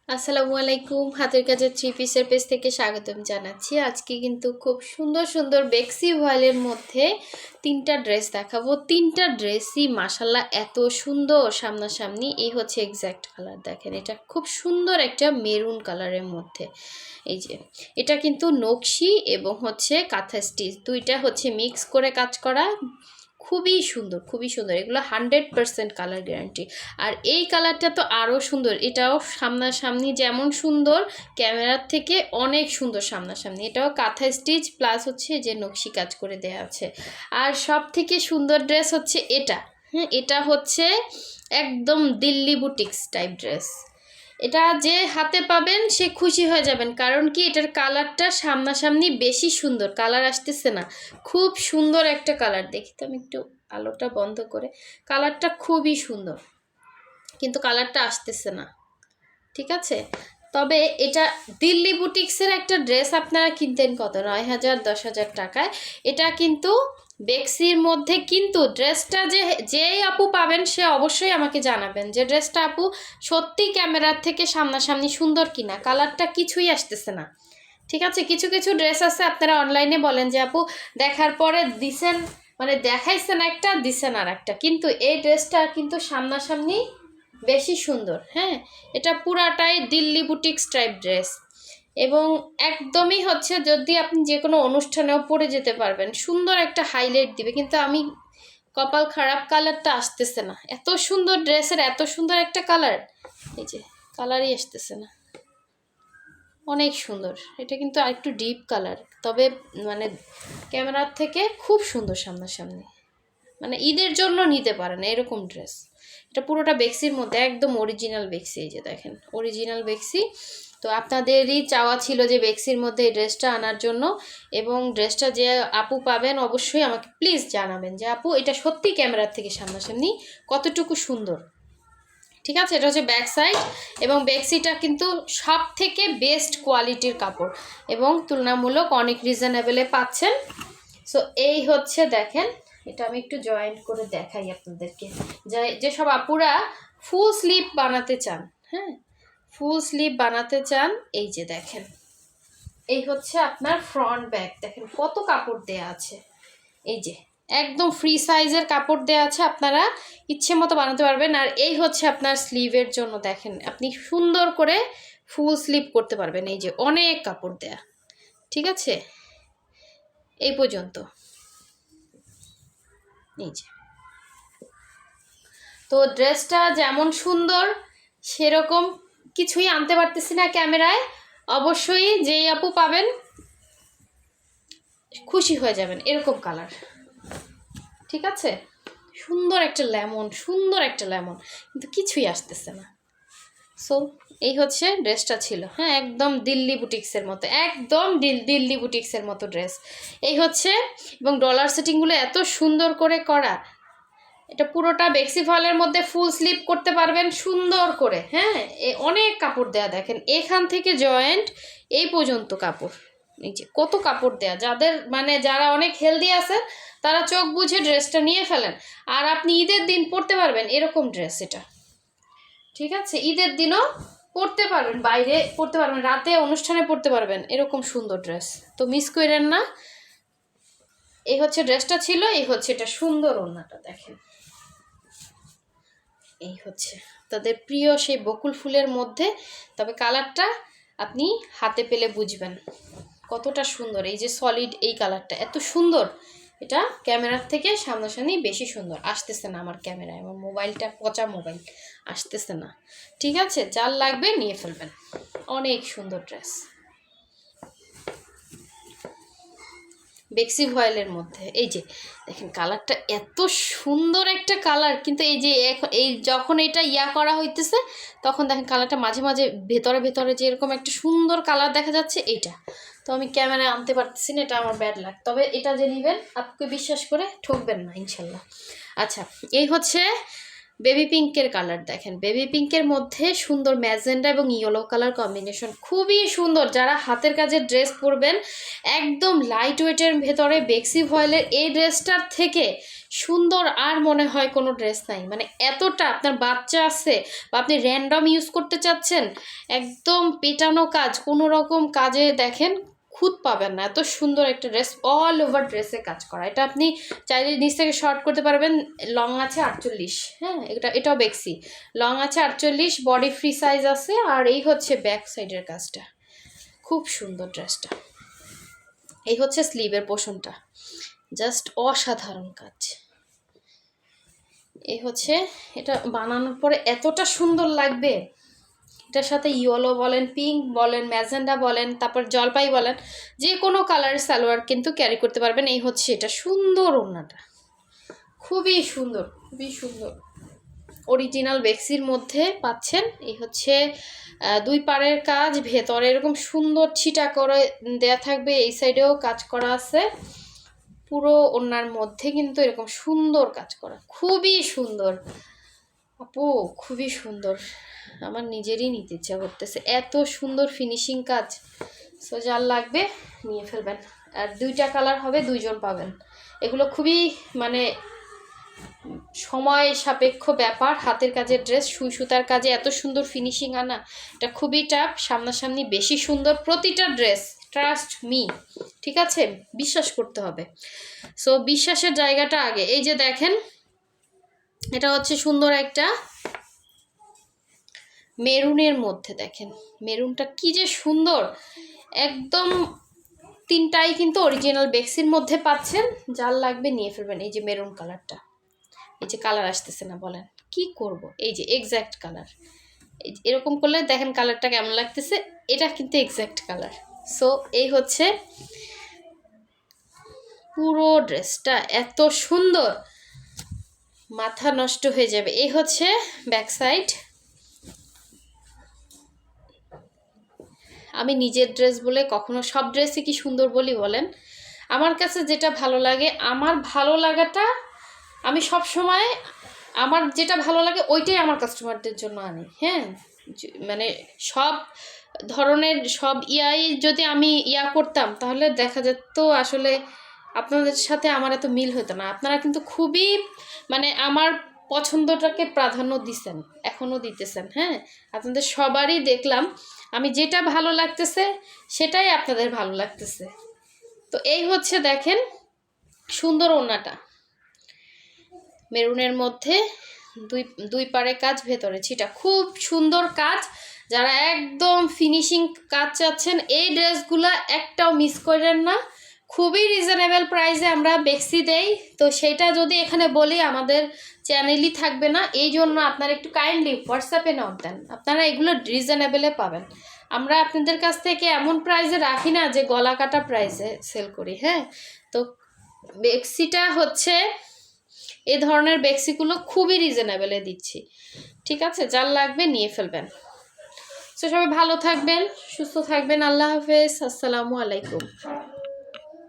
আসসালামু আলাইকুম, হাতের কাজের থ্রি পিসের পেজ থেকে স্বাগতম জানাচ্ছি। আজকে কিন্তু খুব সুন্দর সুন্দর বেক্সি ভয়েলের মধ্যে তিনটা ড্রেস দেখাবো। তিনটা ড্রেসই মাশাল্লাহ এত সুন্দর সামনাসামনি। এই হচ্ছে এক্স্যাক্ট কালার, দেখেন এটা খুব সুন্দর একটা মেরুন কালারের মধ্যে। এই যে এটা কিন্তু নকশি এবং হচ্ছে কাঁথা স্টিচ দুইটা হচ্ছে মিক্স করে কাজ করা, খুবই সুন্দর খুবই সুন্দর। এগুলো 100% কালার গ্যারান্টি। আর এই কালারটা তো আরও সুন্দর, এটাও সামনাসামনি যেমন সুন্দর ক্যামেরার থেকে অনেক সুন্দর সামনাসামনি। এটাও কাঁথা স্টিচ প্লাস হচ্ছে যে নকশি কাজ করে দেওয়া আছে। আর সব থেকে সুন্দর ড্রেস হচ্ছে এটা। হ্যাঁ, এটা হচ্ছে একদম দিল্লি বুটিক্স টাইপ ড্রেস। এটা যে হাতে পাবেন সে খুশি হয়ে যাবেন, কারণ কি এটার কালারটা সামনাসামনি বেশি সুন্দর, কালার আসতেছে না, খুব সুন্দর একটা কালার। দেখি তো আমি একটু আলোটা বন্ধ করে, কালারটা খুবই সুন্দর কিন্তু কালারটা আসতেছে না, ঠিক আছে। তবে এটা দিল্লি বুটিক্সের একটা ড্রেস আপনারা কিনতেন কত, 9,000 10,000 টাকায়। এটা কিন্তু বেক্সির মধ্যে, কিন্তু ড্রেসটা যেই আপু পাবেন সে অবশ্যই আমাকে জানাবেন যে ড্রেসটা আপু সত্যি ক্যামেরার থেকে সামনাসামনি সুন্দর কিনা, কালারটা কিছুই আসতেছে না, ঠিক আছে। কিছু কিছু ড্রেস আছে আপনারা অনলাইনে বলেন যে আপু দেখার পরে দিছেন, মানে দেখাইছেন একটা দিছেন আর একটা, কিন্তু এই ড্রেসটা কিন্তু সামনাসামনি বেশি সুন্দর। হ্যাঁ, এটা পুরাটাই দিল্লি বুটিক্স টাইপ ড্রেস এবং একদমই হচ্ছে যদি আপনি যে কোনো অনুষ্ঠানেও পরে যেতে পারবেন, সুন্দর একটা হাইলাইট দিবে। কিন্তু আমি কপাল খারাপ, কালারটা আসতেছে না। এত সুন্দর ড্রেসের এত সুন্দর একটা কালার, এই যে কালারই আসতেছে না। অনেক সুন্দর, এটা কিন্তু আরেকটু ডিপ কালার, তবে মানে ক্যামেরার থেকে খুব সুন্দর সামনাসামনি। মানে ঈদের জন্য নিতে পারেন এরকম ড্রেস। এটা পুরোটা বেক্সির মধ্যে, একদম অরিজিনাল বেক্সি। এই যে দেখেন অরিজিনাল বেক্সি। তো আপনাদেরই চাওয়া ছিল যে বেক্সির মধ্যে এই ড্রেসটা আনার জন্য, এবং ড্রেসটা যে আপু পাবেন অবশ্যই আমাকে প্লিজ জানাবেন যে আপু এটা সত্যি ক্যামেরার থেকে সামনাসামনি কতটুকু সুন্দর, ঠিক আছে। এটা হচ্ছে ব্যাক সাইড এবং বেক্সিটা কিন্তু সব থেকে বেস্ট কোয়ালিটির কাপড় এবং তুলনামূলক অনেক রিজনেবলে পাচ্ছেন। সো এই হচ্ছে দেখেন, এটা আমি একটু জয়েন্ট করে দেখাই আপনাদেরকে। যেসব আপুরা ফুল স্লিভ বানাতে চান, হ্যাঁ ফুল স্লিভ বানাতে চান, এই যে দেখেন এই হচ্ছে আপনার ফ্রন্ট ব্যাক, দেখেন কত কাপড় দেয়া আছে। এই যে একদম ফ্রি সাইজের কাপড় দেওয়া আছে, আপনারা ইচ্ছে মতো বানাতে পারবেন। আর এই হচ্ছে আপনার স্লিভের জন্য, দেখেন আপনি সুন্দর করে ফুল স্লিভ করতে পারবেন। এই যে অনেক কাপড় দেয়া, ঠিক আছে। এই পর্যন্ত, এই যে। তো ড্রেসটা যেমন সুন্দর সেরকম কিছুই আনতে পারতেছি না ক্যামেরায়। অবশ্যই যেই আপু পাবেন খুশি হয়ে যাবেন, এরকম কালার, ঠিক আছে। সুন্দর একটা লেমন, সুন্দর একটা লেমন, কিন্তু কিছুই আসতেছে না। সো এই হচ্ছে ড্রেসটা ছিল। হ্যাঁ, একদম দিল্লি বুটিক্সের মতো, একদম দিল্লি বুটিক্সের মতো ড্রেস এই হচ্ছে। এবং ডলার সেটিংগুলো এত সুন্দর করে করা। এটা পুরোটা বেক্সি ফলের মধ্যে ফুল স্লিভ করতে পারবেন সুন্দর করে। হ্যাঁ, অনেক কাপড় দেয়া, দেখেন এখান থেকে জয়েন্ট এই পর্যন্ত কাপড়। এই যে কত কাপড় দেয়া, যাদের মানে যারা অনেক হেলদি আছে তারা চোখ বুঝে ড্রেসটা নিয়ে ফেলেন। আর আপনি ঈদের দিন পরতে পারবেন এরকম ড্রেস এটা, ঠিক আছে। ঈদের দিনও পরতে পারবেন, বাইরে পরতে পারবেন, রাতে অনুষ্ঠানে পরতে পারবেন, এরকম সুন্দর ড্রেস। তো মিস করেন না। এই হচ্ছে ড্রেসটা ছিল, এই হচ্ছে এটা সুন্দর ওড়নাটা, দেখেন এই হচ্ছে তাদের প্রিয় সেই বকুল ফুলের মধ্যে। তবে কালারটা আপনি হাতে পেলে বুঝবেন কতটা সুন্দর। এই যে সলিড এই কালারটা এত সুন্দর, এটা ক্যামেরার থেকে সামনাসামনি বেশি সুন্দর। আসতেছে না আমার ক্যামেরায়, আমার মোবাইলটা পচা মোবাইল, আসতেছে না, ঠিক আছে। যার লাগবে নিয়ে ফেলবেন, অনেক সুন্দর ড্রেস বেক্সি ভয়েলের মধ্যে। এই যে দেখেন কালারটা এত সুন্দর একটা কালার, কিন্তু এই যে এই যখন এটা করা হইতেছে তখন দেখেন কালারটা মাঝে মাঝে ভেতরে ভেতরে যে এরকম একটা সুন্দর কালার দেখা যাচ্ছে, এইটা তো আমি ক্যামেরায় আনতে পারতেছি না, এটা আমার ব্যাড লাগ। তবে এটা যে নেবেন আপনাকে বিশ্বাস করে ঠকবেন না ইনশাল্লাহ। আচ্ছা, এই হচ্ছে বেবি পিঙ্কের কালার দেখেন, বেবি পিঙ্কের মধ্যে সুন্দর ম্যাজেন্ডা এবং ইয়েলো কালার কম্বিনেশন, খুবই সুন্দর। যারা হাতের কাজের ড্রেস পরবেন একদম লাইট ওয়েটের ভেতরে বেক্সি ভয়েলের এই ড্রেসটার থেকে সুন্দর আর মনে হয় কোনো ড্রেস নাই। মানে এতটা, আপনার বাচ্চা আছে বা আপনি র্যান্ডম ইউজ করতে চাচ্ছেন, একদম পেটানো কাজ, কোনো রকম কাজে দেখেন খুঁত পাবেন না। এত সুন্দর একটা ড্রেস, অল ওভার ড্রেসে কাজ করা। এটা আপনি চাইলে নিচ থেকে শর্ট করতে পারবেন। লং আছে 48, হ্যাঁ, এটাও বেক্সি। লং আছে 48, বডি ফ্রি সাইজ আছে। আর এই হচ্ছে ব্যাক সাইডের কাজটা, খুব সুন্দর ড্রেসটা। এই হচ্ছে স্লিভের পোর্শনটা, জাস্ট অসাধারণ কাজ। এই হচ্ছে, এটা বানানোর পরে এতটা সুন্দর লাগবে। এটার সাথে ইয়েলো বলেন, পিঙ্ক বলেন, ম্যাজেন্ডা বলেন, তারপর জলপাই বলেন, যে কোনো কালারের সালোয়ার কিন্তু ক্যারি করতে পারবেন। এই হচ্ছে এটা সুন্দর ওড়নাটা, খুবই সুন্দর, খুবই সুন্দর। অরিজিনাল বেক্সির মধ্যে পাচ্ছেন। এই হচ্ছে দুই পাড়ের কাজ, ভেতরে এরকম সুন্দর ছিটা করে দেয়া থাকবে, এই সাইডেও কাজ করা আছে। পুরো ওড়নার মধ্যে কিন্তু এরকম সুন্দর কাজ করা, খুবই সুন্দর আপু, খুবই সুন্দর। আমার নিজেরই নিতে ইচ্ছা করতেছে, এত সুন্দর ফিনিশিং কাজ। সো যার লাগবে নিয়ে ফেলবেন। আর দুইটা কালার হবে, দুইজন পাবেন। এগুলো খুবই মানে সময় সাপেক্ষ ব্যাপার। হাতের কাজের ড্রেস, সুই সুতার কাজে এত সুন্দর ফিনিশিং আনা, এটা খুবই টাফ। সামনাসামনি বেশি সুন্দর প্রতিটা ড্রেস, ট্রাস্ট মি, ঠিক আছে, বিশ্বাস করতে হবে। সো বিশ্বাসের জায়গাটা আগে। এই যে দেখেন, এটা হচ্ছে সুন্দর একটা মেরুনের মধ্যে, দেখেন মেরুনটা কি যে সুন্দর, একদম তিনটাই কিন্তু অরিজিনাল বেক্সির মধ্যে পাচ্ছেন। যার লাগবে নিয়ে ফেলবেন। এই যে মেরুন কালারটা, এই যে কালার আসতেছে না, বলেন কি করব, এই যে এক্স্যাক্ট কালার। এরকম করলে দেখেন কালারটা কেমন লাগতেছে, এটা কিন্তু এক্স্যাক্ট কালার। সো এই হচ্ছে পুরো ড্রেসটা, এত সুন্দর, মাথা নষ্ট হয়ে যাবে। এই হচ্ছে ব্যাক সাইড। আমি নিজের ড্রেস বলে কখনো সব ড্রেসই কি সুন্দর বলি বলেন? আমার কাছে যেটা ভালো লাগে, আমার ভালো লাগাটা আমি সব সময়, আমার যেটা ভালো লাগে ওইটাই আমার কাস্টমারদের জন্য আনি। হ্যাঁ, মানে সব ধরনের সব যদি আমি করতাম, তাহলে দেখা যেত আসলে আপনাদের সাথে আমার এত মিল হতো না। আপনারা কিন্তু খুবই মানে আমার পছন্দটাকে প্রাধান্য দিচ্ছেন, এখনও দিতেছেন। হ্যাঁ, আপনাদের সবারই দেখলাম, আমি যেটা ভালো লাগতেছে সেটাই আপনাদের ভালো লাগতেছে। তো এই হচ্ছে দেখেন সুন্দর ওড়নাটা, মেরুনের মধ্যে দুই পাড়ে কাজ, ভেতরে ছিটা, খুব সুন্দর কাজ। যারা একদম ফিনিশিং কাজ চাচ্ছেন, এই ড্রেসগুলো একটাও মিস করেন না। খুবই রিজনেবল প্রাইসে আমরা বেক্সি দেই। তো সেটা যদি এখানে বলি আমাদের চ্যানেলই থাকবে না। এই জন্য আপনারা একটু কাইন্ডলি হোয়াটসঅ্যাপে নোট দেন, আপনারা এগুলো রিজনেবলে পাবেন। আমরা আপনাদের কাছ থেকে এমন প্রাইসে রাখি না যে গলা কাটা প্রাইসে সেল করি। হ্যাঁ, তো বেক্সিটা হচ্ছে, এই ধরনের বেক্সিগুলো খুবই রিজনেবলে দিচ্ছি, ঠিক আছে, যার লাগবে নিয়ে ফেলবেন। তো সবাই ভালো থাকবেন, সুস্থ থাকবেন, আল্লাহ হাফেজ, আসসালামু আলাইকুম।